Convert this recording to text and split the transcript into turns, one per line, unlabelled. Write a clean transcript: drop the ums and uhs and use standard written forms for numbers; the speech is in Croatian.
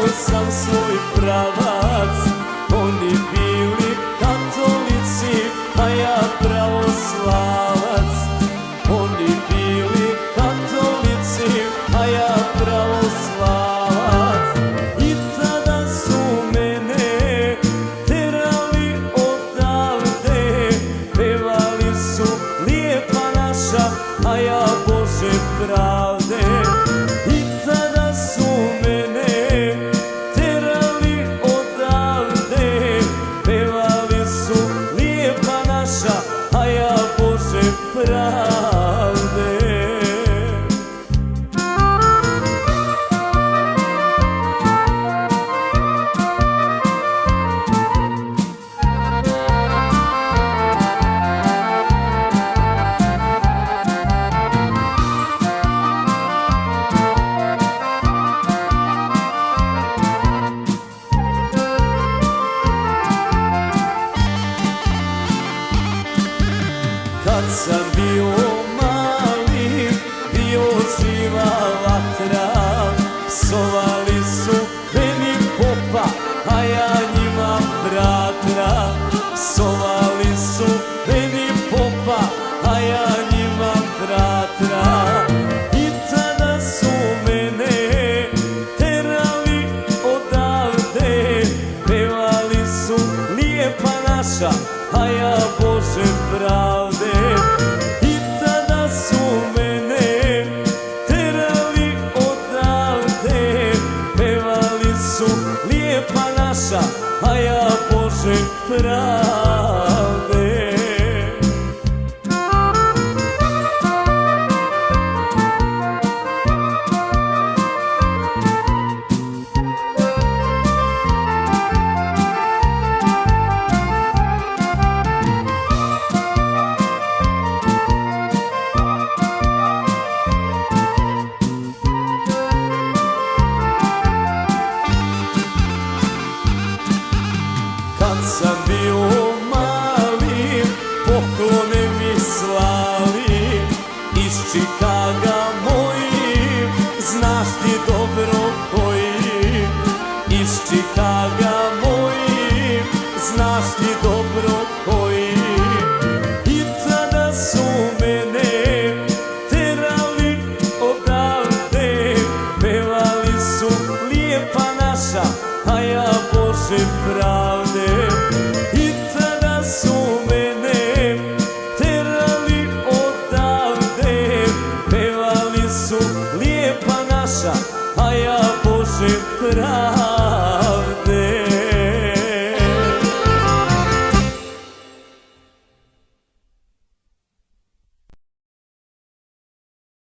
sam svoj pravac. Oni bili katolici, a ja pravoslavac. Oni bili katolici, a ja pravoslavac. I tada su mene terali odavde, pevali su lijepa naša, a ja Bože pravde. I tada su mene terali odavde, pevali su lijepa naša, a ja Bože pravde. Kad sam bio mali, bio živa vatra. Psovali su meni popa, a ja njima bratra. Psovali su meni popa, a ja njima bratra. I tada su mene terali odavde, pevali su lijepa naša, a ja Bože pravde. I tada su mene terali odavde, pevali su lijepa naša, a ja Bože pravde. Kad sam bio mali, poklone mi slali iz Čikaga moji, znaš ti dobro koji. Iz Čikaga moji, znaš ti dobro koji. I tada su mene terali odavde, pevali su lijepa naša, a ja Bože pravde. I tada su mene terali odavde, pevali su lijepa naša, a ja Bože pravde.